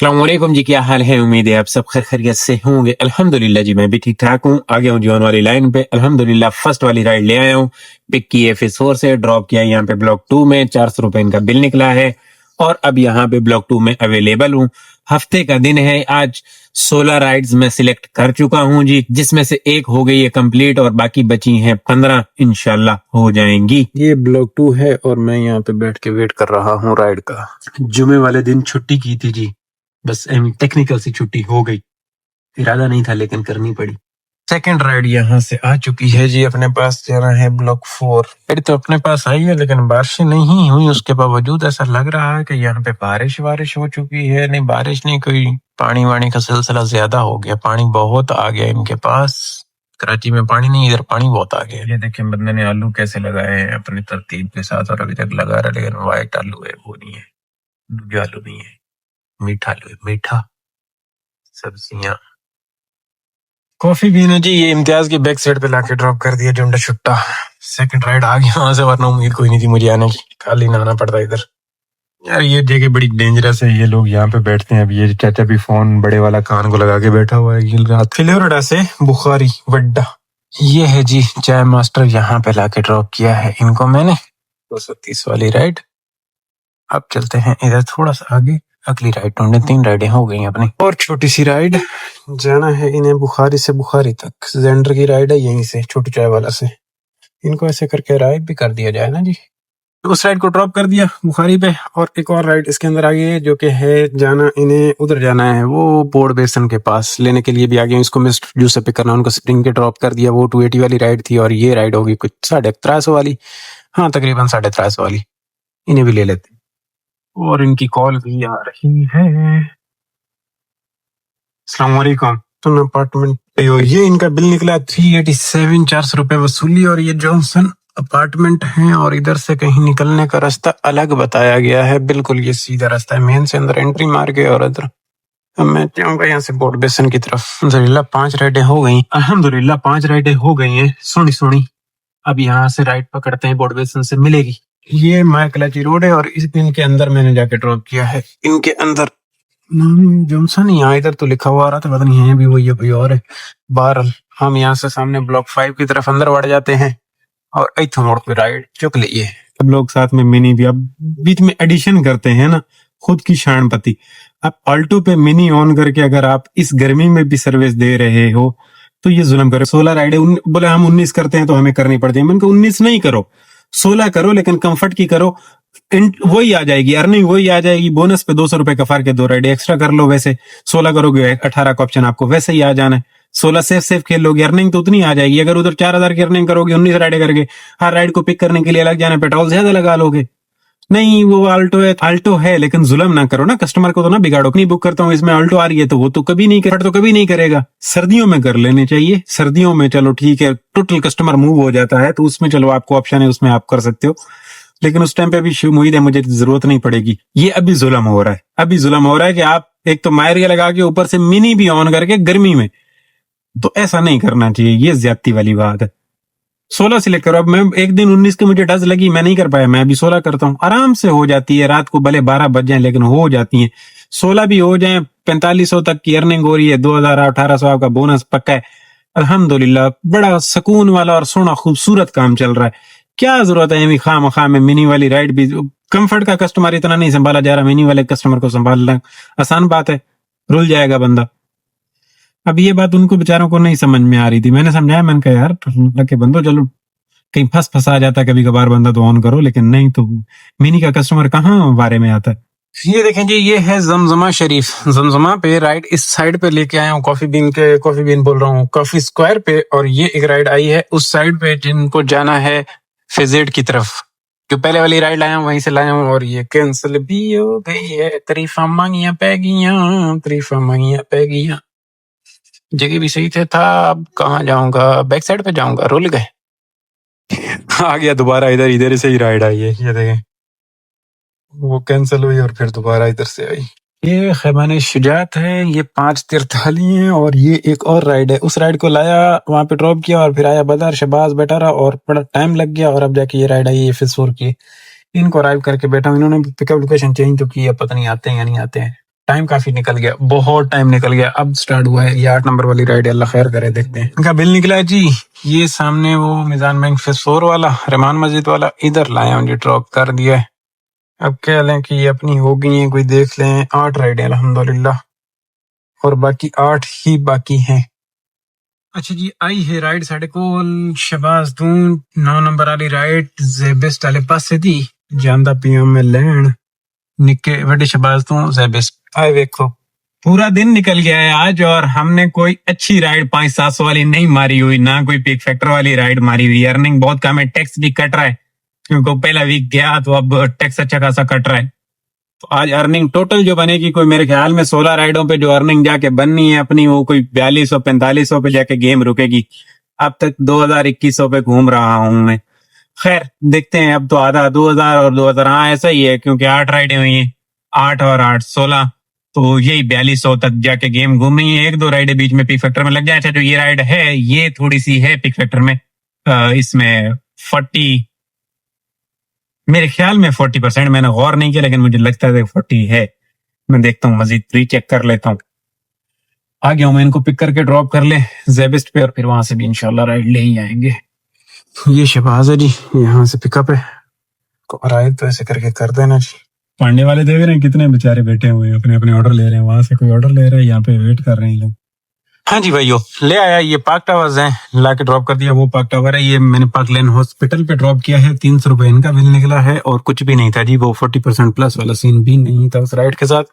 अस्सलामुअलैकुम जी, क्या हाल है। उम्मीद है आप सब खैरियत से होंगे। अल्हम्दुलिल्लाह जी, मैं भी ठीक ठाक हूँ। आ गया हूँ जीवन वाली लाइन पे। अल्हम्दुलिल्लाह फर्स्ट वाली राइड ले आया हूँ। पिक की FS4 से, ड्रॉप किया यहाँ पे ब्लॉक 2 में। 400 रुपए इनका बिल निकला है और अब यहाँ पे ब्लॉक 2 में अवेलेबल हूँ। हफ्ते का दिन है आज। 16 राइड्स में सिलेक्ट कर चुका हूँ जी, जिसमें से एक हो गई है कंप्लीट और बाकी बची हैं 15, इंशाल्लाह हो जाएंगी। ये ब्लॉक 2 है और मैं यहाँ पे बैठ के वेट कर रहा हूँ राइड का। जुमे वाले दिन छुट्टी की थी जी, बस टेक्निकल सी छुट्टी हो गई। इरादा नहीं था लेकिन करनी पड़ी। सेकंड राइड यहाँ से आ चुकी है जी। अपने पास जाना है ब्लॉक 4। राइड तो अपने पास आई है लेकिन बारिश नहीं हुई, उसके बावजूद ऐसा लग रहा है कि यहाँ पे बारिश हो चुकी है। नहीं बारिश नहीं, कोई पानी वानी का सिलसिला ज्यादा हो गया। पानी बहुत आ गया इनके पास। कराची में पानी नहीं, इधर पानी बहुत आ गया। ये देखें बंदे ने आलू कैसे लगाए हैं अपनी तरतीब के साथ, और अभी तक लगा रहा है लेकिन व्हाइट आलू है, वो नहीं है, दूजा आलू नहीं है, मीठा आलू है, मीठा। सब्जियां, कॉफी पीने जी। ये इम्तियाज की बैक साइड पे लाके ड्रॉप कर दिया जुंडा छुट्टा। सेकंड राइड आ गया वहां से, वरना उम्मीद कोई नहीं थी मुझे आने की, खाली ना आना पड़ता इधर। यार ये जगह बड़ी डेंजरस है, ये लोग यहाँ पे बैठते हैं। अब ये चाचा भी फोन बड़े वाला कान को लगा के बैठा हुआ है। रात फ्लोरिडा से बुखारी वड्डा। ये है जी चाय मास्टर, यहाँ पे लाके ड्रॉप किया है इनको मैंने। 230 वाली राइड। अब चलते हैं इधर थोड़ा सा आगे, अगली राइड ढूंढे। 3 राइडें हो गई अपनी और छोटी सी राइड। जाना है इन्हें बुखारी से बुखारी तक। जेंडर की राइड है यहीं से, छोटी चाय वाला से। इनको ऐसे करके राइड भी कर दिया जाए ना जी। उस राइड को ड्रॉप कर दिया बुखारी पे, और एक और राइड इसके अंदर आ गई है जो कि है जाना इन्हें उधर जाना है, वो बोर्ड बेसन के पास। लेने के लिए भी आ गए। इसको मिस्ट जूस से पिक करना, उनको स्प्रिंग के ड्रॉप कर दिया। वो 280 वाली राइड थी और ये राइड होगी कुछ 350 वाली। हाँ तकरीबन 350 वाली। इन्हें भी ले लेते और इनकी कॉल भी आ रही है। अस्सलाम वालेकुम। तो अपार्टमेंट ये इनका बिल निकला 387, 400 रुपए वसूली। और ये जॉनसन अपार्टमेंट है और इधर से कहीं निकलने का रास्ता अलग बताया गया है। बिल्कुल ये सीधा रास्ता है, मेन से अंदर एंट्री मार के और इधर। अब मैं जाऊंगा यहाँ से बोर्ड बेसन की तरफ। अल्हम्दुलिल्लाह 5 राइडें हो गई। अल्हम्दुलिल्लाह 5 राइडें हो गई हैं। सोनी सोनी। अब यहाँ से राइड पकड़ते हैं, बोर्ड बेसन से मिलेगी। ये मायकलाची रोड है और इस दिन के अंदर मैंने जाके ड्रॉप किया है, इनके अंदर। जॉनसन यहाँ इधर तो लिखा हुआ आ रहा था, पता नहीं है भी वही है कोई और है। बहरहाल हम यहाँ से सामने ब्लॉक 5 की तरफ अंदर बढ़ जाते हैं और इथों मोड़ पे राइड चुक लिए। सब लोग साथ में मिनी भी अब बीच में एडिशन करते हैं ना, खुद की शान पति। आप ऑल्टो पे मिनी ऑन करके अगर आप इस गर्मी में भी सर्विस दे रहे हो तो ये जुल्म करो। 16 राइडे बोले हम 19 करते हैं तो हमें करनी पड़ती है। मैंने कहा 19 नहीं करो, 16 करो, लेकिन कंफर्ट की करो। वही आ जाएगी, अर्निंग वही आ जाएगी। बोनस पे 200 रुपए कफार के 2 राइडे एक्स्ट्रा कर लो। वैसे 16 करोगे 18 का ऑप्शन आपको वैसे ही आ जाना है। 16 सेफ खेल लोगे, अर्निंग तो उतनी आ जाएगी। अगर उधर 4000 की अर्निंग करोगे 19 राइडे करके, हर राइड को पिक करने के लिए अलग जाना, पेट्रोल ज्यादा लगा लोगे। नहीं वो आल्टो है लेकिन जुल्म ना करो ना, कस्टमर को तो ना बिगाड़ो। नहीं बुक करता हूँ इसमें आल्टो आ रही है तो वो तो कभी नहीं करेगा। सर्दियों में कर लेने चाहिए। सर्दियों में चलो ठीक है, टोटल कस्टमर मूव हो जाता है तो उसमें चलो आपको ऑप्शन है, उसमें आप कर सकते हो। लेकिन उस टाइम पे भी उम्मीद है मुझे जरूरत नहीं पड़ेगी। ये अभी जुल्म हो रहा है, अभी जुल्म हो रहा है कि आप एक तो मायरिया लगा के ऊपर से मिनी भी ऑन करके गर्मी में, तो ऐसा नहीं करना चाहिए। ये ज्यादती वाली बात है। 16 सिलेक्ट करो। अब मैं एक दिन 19 की मुझे डज लगी, मैं नहीं कर पाया, मैं अभी 16 करता हूँ। आराम से हो जाती है, रात को भले 12 बज जाए लेकिन हो जाती है। 16 भी हो जाए, 4500 तक की अर्निंग हो रही है, 2000 1800 आपका बोनस पक्का है। अल्हम्दुलिल्लाह बड़ा सुकून वाला और सोना खूबसूरत काम चल रहा है। क्या जरूरत है खाम में मिनी वाली राइड भी। कंफर्ट का कस्टमर इतना नहीं संभाला जा रहा, मिनी वाले कस्टमर को संभालना आसान बात है, रुल जाएगा बंदा। अब ये बात उनको बेचारों को नहीं समझ में आ रही थी। मैंने समझाया, मैंने कहा यार लगे बंदो चलो कहीं फंसा जाता है कभी कभार बंदा तो ऑन करो, लेकिन नहीं तो मिनी का कस्टमर कहाँ बारे में आता है। ये देखें जी, ये है जमजमा शरीफ। जमजमा पे राइड इस साइड पे लेके आया हूँ, कॉफी बीन बोल रहा हूँ, कॉफी स्क्वायर पे। और ये एक राइड आई है उस साइड पे जिनको जाना है फेजेड की तरफ। जो पहले वाली राइड लाया हूँ वहीं से लाया हूँ और ये कैंसिल भी हो गई है। तरीफा मांगिया पै गईया। जगह भी सही थे था। अब कहाँ जाऊंगा, बैक साइड पे जाऊंगा, रुल गए। आ गया दोबारा इधर से ही राइड आई है। ये देखें वो कैंसिल हुई और फिर दोबारा इधर से आई। ये खैबान शुजात है, ये 5 तिरथाली हैं और ये एक और राइड है। उस राइड को लाया, वहां पे ड्रॉप किया और फिर आया बदर शबाज बैठा रहा और बड़ा टाइम लग गया। और अब जाके ये राइड आई है FS4 की। इनको अराइव करके बैठा हूँ। इन्होंने पिकअप लोकेशन चेंज तो की है, पता नहीं आते हैं या नहीं आते हैं। टाइम काफी निकल गया, बहुत टाइम निकल गया। अब स्टार्ट हुआ है ये 8 नंबर वाली राइड, अल्लाह खैर करे, देखते हैं। इनका बिल निकला है जी, ये सामने वो मिजान बैंक फेसोर वाला, रहमान मस्जिद वाला, इधर लाया हूँ जी, ड्रॉप कर दिया है। अब कह लें कि ये अपनी हो गई है, कोई देख लें। 8 राइड है अल्हम्दुलिल्लाह, और बाकी 8 ही बाकी हैं। अच्छा जी, आई है राइड साढ़े को शहबाज दून 9 नंबर वाली राइड जेबेस्ट वाले पास से थी, ਜਾਂਦਾ ਪਿਆ मैं लैन निके बड़े शहबाज तू जेबेस्ट। आए देखो, पूरा दिन निकल गया है आज और हमने कोई अच्छी राइड 500-700 वाली नहीं मारी हुई, ना कोई पिक फैक्टर वाली राइड मारी हुई। अर्निंग बहुत कम है, टैक्स भी कट रहा है क्योंकि पहला वीक गया तो अब टैक्स अच्छा खासा कट रहा है। तो आज अर्निंग टोटल जो बनेगी, कोई मेरे ख्याल में 16 राइडों पे जो अर्निंग जाके बननी है अपनी, वो कोई 4200-4500 पे जाके गेम रुकेगी। अब तक 2000-2100 पे घूम रहा हूं मैं। खैर देखते हैं, अब तो आधा 2000 और 2000, हाँ ऐसा ही है क्योंकि 8 राइडें हुई हैं, 8 और 8 16, तो यही 4200 तक जाके गेम घूमनी है। 1-2 राइडें बीच में पिक फैक्टर में लग जाए। अच्छा, जो ये राइड है ये थोड़ी सी है पिक फैक्टर में, इसमें 40, मेरे ख्याल में 40%, मैंने गौर नहीं किया लेकिन मुझे लगता है 40 है। मैं देखता हूँ, मजीद रीचेक कर लेता हूँ। आ गया हूँ मैं, इनको पिक करके ड्रॉप कर ले जेबिस्ट पे और फिर वहां से भी इंशाल्लाह राइड ले ही आएंगे। ये शहबाज है जी, यहाँ से पिकअप है, राइड तो ऐसे करके कर देना जी। पांडे वाले देख रहे हैं कितने बेचारे बैठे हुए हैं, अपने अपने ऑर्डर ले रहे हैं, वहां से कोई ऑर्डर ले रहा है, यहाँ पे वेट कर रहे हैं लोग। हाँ जी भाइयों, ले आया, ये पार्क टावर्स है, ला के ड्रॉप कर दिया। वो पार्क टावर है, ये मैंने पार्क लेन हॉस्पिटल पे ड्रॉप किया है। 300 रुपए इनका बिल निकला है और कुछ भी नहीं था जी, वो 40% प्लस वाला सीन भी नहीं था उस राइड के साथ,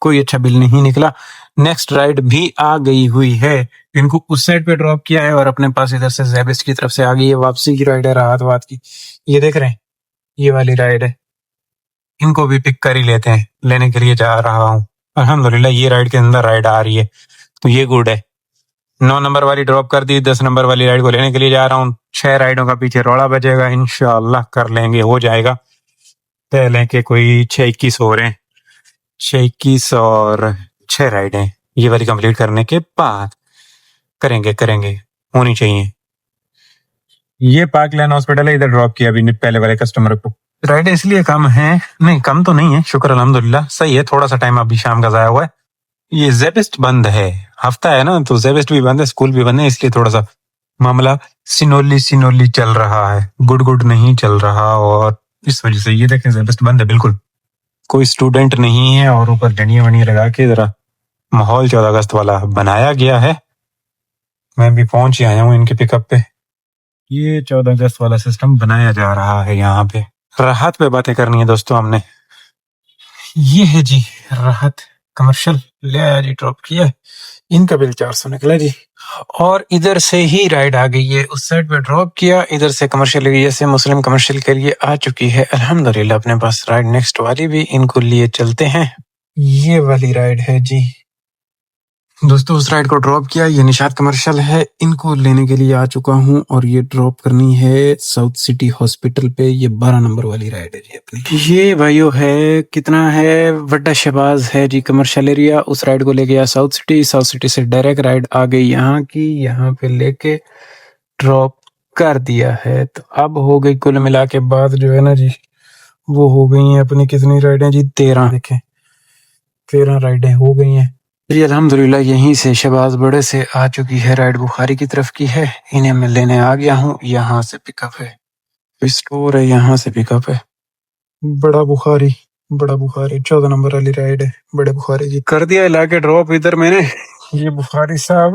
कोई अच्छा बिल नहीं निकला। नेक्स्ट राइड भी आ गई हुई है, इनको उस साइड पे ड्रॉप किया है और अपने पास इधर से जेबिस्ट की तरफ से आ गई है। वापसी की राइड है, राहत वाद की, ये देख रहे हैं, ये वाली राइड है, इनको भी पिक कर ही लेते हैं, लेने के लिए जा रहा हूँ। अल्हम्दुलिल्लाह ये राइड के अंदर राइड आ रही है तो ये गुड है। 9 नंबर वाली ड्रॉप कर दी, 10 नंबर वाली राइड को लेने के लिए जा रहा हूँ। 6 राइडों का पीछे रोड़ा बचेगा, इंशाल्लाह कर लेंगे, हो जाएगा। पहले के कोई 6-21 हो रहे हैं, 6-21 और 6 राइडें ये वाली कंप्लीट करने के बाद करेंगे, होनी चाहिए। ये पार्क लेन हॉस्पिटल है, इधर ड्रॉप किया अभी पहले वाले कस्टमर को। राइडें इसलिए कम है, नहीं कम तो नहीं है, शुक्र अल्हम्दुलिल्लाह सही है, थोड़ा सा टाइम अभी शाम का जाया हुआ है। ये जेबिस्ट बंद है, हफ्ता है ना, तो जेबिस्ट भी बंद है, स्कूल भी बंद है, इसलिए थोड़ा सा मामला सिनोली चल रहा है, गुड नहीं चल रहा, और इस वजह से ये देखें जेबिस्ट बंद है बिल्कुल, कोई स्टूडेंट नहीं है और ऊपर डंडियां वंडियां लगा के जरा माहौल 14 अगस्त वाला बनाया गया है। मैं भी पहुंच ही आया हूँ इनके पिकअप पे, ये 14 अगस्त वाला सिस्टम बनाया जा रहा है यहाँ पे। राहत पे बातें करनी है दोस्तों हमने, ये है जी राहत कमर्शियल, ले आया जी, ड्रॉप किया, इनका बिल 400 निकला जी। और इधर से ही राइड आ गई है, उस साइड पे ड्रॉप किया, इधर से कमर्शियल एरिया से मुस्लिम कमर्शियल के लिए आ चुकी है अल्हम्दुलिल्लाह अपने पास राइड। नेक्स्ट वाली भी इनको लिए चलते हैं, ये वाली राइड है जी दोस्तों। उस राइड को ड्रॉप किया, ये निशात कमर्शियल है, इनको लेने के लिए आ चुका हूँ और ये ड्रॉप करनी है साउथ सिटी हॉस्पिटल पे। ये 12 नंबर वाली राइड है जी अपनी। ये भाइयों है, कितना है, बड़ा शहबाज है जी कमर्शियल एरिया। उस राइड को लेके गया साउथ सिटी से डायरेक्ट राइड आ गई यहाँ की, यहाँ पे लेके ड्रॉप कर दिया है। तो अब हो गई कुल मिला के बाद जो है ना जी, वो हो गई हैं अपनी कितनी राइडें जी, 13, देखें 13 राइडें हो गई हैं जी अल्हम्दुलिल्लाह। यहीं से शहबाज बड़े से आ चुकी है राइड, बुखारी की तरफ की है, इन्हें मैं लेने आ गया हूँ। यहाँ से पिकअप है, स्टोर है, यहाँ से पिकअप है। बड़ा बुखारी 14 नंबर वाली राइड है, बड़े बुखारी जी कर दिया इलाके ड्रॉप इधर मैंने, ये बुखारी साहब।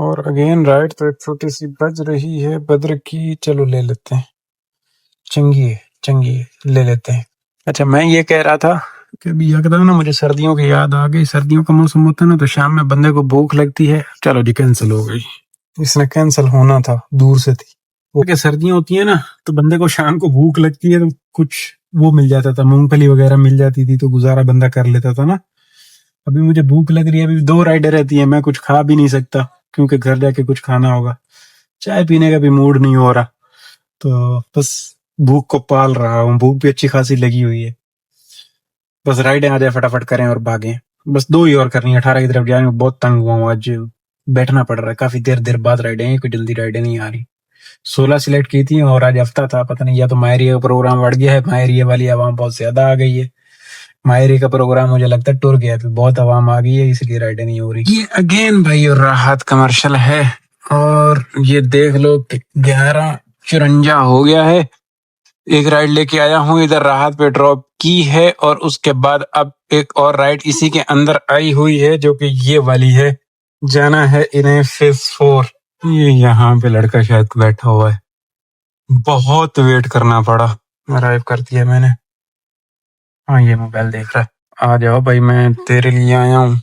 और अगेन राइड तो एक छोटी सी बज रही है बद्र की, चलो ले लेते हैं, चंगी है, ले लेते हैं। अच्छा, मैं ये कह रहा था कि अभी एकदम ना मुझे सर्दियों की याद आ गई। सर्दियों का मौसम होता है ना, तो शाम में बंदे को भूख लगती है। चलो जी, कैंसिल हो गई, इसने कैंसिल होना था, दूर से थी वो। क्या सर्दियां होती है ना, तो बंदे को शाम को भूख लगती है, तो कुछ वो मिल जाता था, मूंगफली वगैरह मिल जाती थी, तो गुजारा बंदा कर लेता था ना। अभी मुझे भूख लग रही है, अभी 2 राइडें रहती है, मैं कुछ खा भी नहीं सकता क्योंकि घर जाके कुछ खाना होगा, चाय पीने का भी मूड नहीं हो रहा, तो बस भूख को पाल रहा हूँ। भूख भी अच्छी खासी लगी हुई है, बस राइडें आ जाए फटाफट करें और भागें। बस 2 ही और करनी है, 18 की तरफ जाने में बहुत तंग हुआ हूँ आज, बैठना पड़ रहा है, काफी देर बाद राइडें हैं, कोई जल्दी राइडें नहीं आ रही। 16 सिलेक्ट की थी और आज हफ्ता था, पता नहीं या तो मायरिया का प्रोग्राम बढ़ गया है, मायरिया वाली आवाम बहुत ज्यादा आ गई है, मायरे का प्रोग्राम मुझे लगता है टूर गया, बहुत आवाम आ गई है इसलिए राइड नहीं हो रही। ये अगेन भाई राहत कमर्शियल है और ये देख लो 11:54 हो गया है। एक राइड लेके आया हूँ इधर राहत पे ड्रॉप की है और उसके बाद अब एक और राइड इसी के अंदर आई हुई है जो कि ये वाली है। जाना है इन्हें फेज 4। ये यहाँ पे लड़का शायद बैठा हुआ है, बहुत वेट करना पड़ा। अराइव कर दिया मैंने। हाँ ये मोबाइल देख रहा है। आ जाओ भाई मैं तेरे लिए आया हूँ,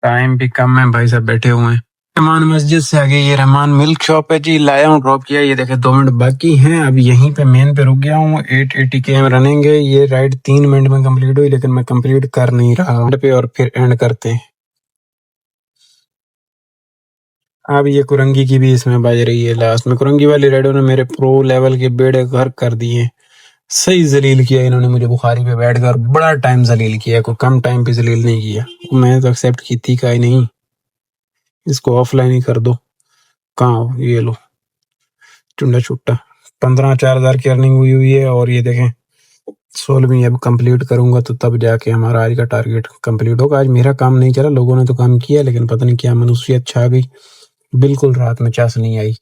टाइम भी कम है, भाई सब बैठे हुए हैं। रहमान मस्जिद से आगे ये रहमान मिल्क शॉप है जी, लाया हूँ ड्रॉप किया। ये देखे 2 मिनट बाकी हैं, अब यहीं पे मेन पे रुक गया हूँ। 880 km रनिंग है। ये राइड 3 मिनट में कंप्लीट हुई लेकिन मैं कंप्लीट कर नहीं रहा हूँ पे और फिर एंड करते हैं। अब ये कुरंगी की भी इसमें बज रही है लास्ट में। कुरंगी वाली राइडों ने मेरे प्रो लेवल के बेड़े घर कर दिए, सही जलील किया इन्होंने मुझे। बुखारी पे बैठकर बड़ा टाइम जलील किया, कोई कम टाइम पे जलील नहीं किया। मैं तो एक्सेप्ट की थी का ही नहीं, इसको ऑफलाइन ही कर दो। कहाँ हो? ये लो चुंडा छुट्टा। 15,000 की अर्निंग हुई है और ये देखें 16वीं अब कंप्लीट करूंगा तो तब जाके हमारा आज का टारगेट कंप्लीट होगा। आज मेरा काम नहीं चला, लोगों ने तो काम किया लेकिन पता नहीं क्या मनुष्यत छा गई, बिल्कुल रात में चास नहीं आई।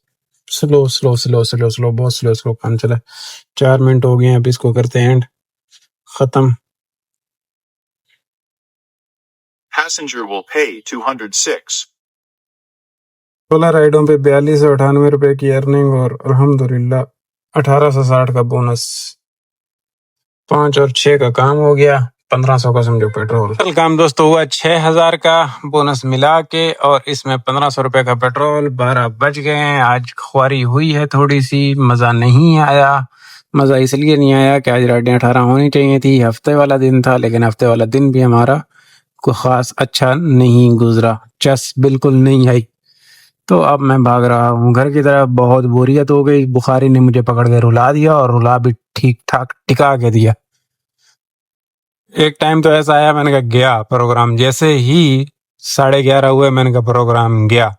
Slow slow slow slow slow बहुत स्लो स्लो काम चला। 4 मिनट हो गए, अब इसको करते हैं एंड खत्म। Passenger will pay 206. 16 राइडों पे 4298 रुपए की अर्निंग और अल्हम्दुलिल्लाह 1860 का बोनस। 5 और 6 का काम हो गया, 1500 का समझो पेट्रोल। कल काम दोस्तों हुआ 6000 का बोनस मिला के और इसमें 1500 रुपए का पेट्रोल। 12 बज गए हैं। आज ख्वारी हुई है थोड़ी सी, मजा नहीं आया। मजा इसलिए नहीं आया कि आज राइडें 18 होनी चाहिए थी, हफ्ते वाला दिन था, लेकिन हफ्ते वाला दिन भी हमारा कोई खास अच्छा नहीं गुजरा, चस बिल्कुल नहीं आई। तो अब मैं भाग रहा हूँ घर की तरफ। बहुत बोरियत हो गई, बुखारी ने मुझे पकड़ के रुला दिया और रुला भी ठीक ठाक टिका के दिया। एक टाइम तो ऐसा आया, मैंने कहा गया प्रोग्राम। जैसे ही 11:30 हुए मैंने कहा प्रोग्राम गया।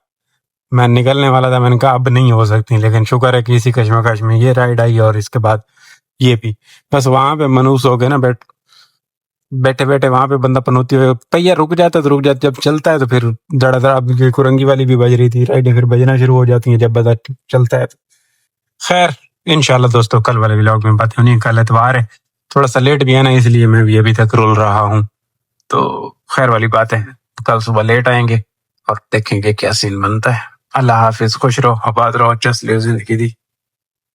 मैं निकलने वाला था, मैंने कहा अब नहीं हो सकती, लेकिन शुक्र है कि इसी कश्मकश में ये राइड आई और इसके बाद ये भी। बस वहां पे मनूस हो गए ना, बैठे बैठे वहां पे बंदा पनौती हुए पहिया रुक जाता तो रुक जाता, जब चलता है तो फिर धड़ा अब कुरंगी वाली भी बज रही थी राइडें, फिर बजना शुरू हो जाती हैं जब बजा चलता है। खैर इंशाल्लाह दोस्तों कल वाले व्लॉग में बात होनी है। कल एतवार है, थोड़ा सा लेट भी है ना, इसलिए मैं भी अभी तक रोल रहा हूँ। तो खैर वाली बात है, कल सुबह लेट आएंगे और देखेंगे क्या सीन बनता है। अल्लाह हाफिज, खुश रहो, आबाद रहो, चस ले जिंदगी दी।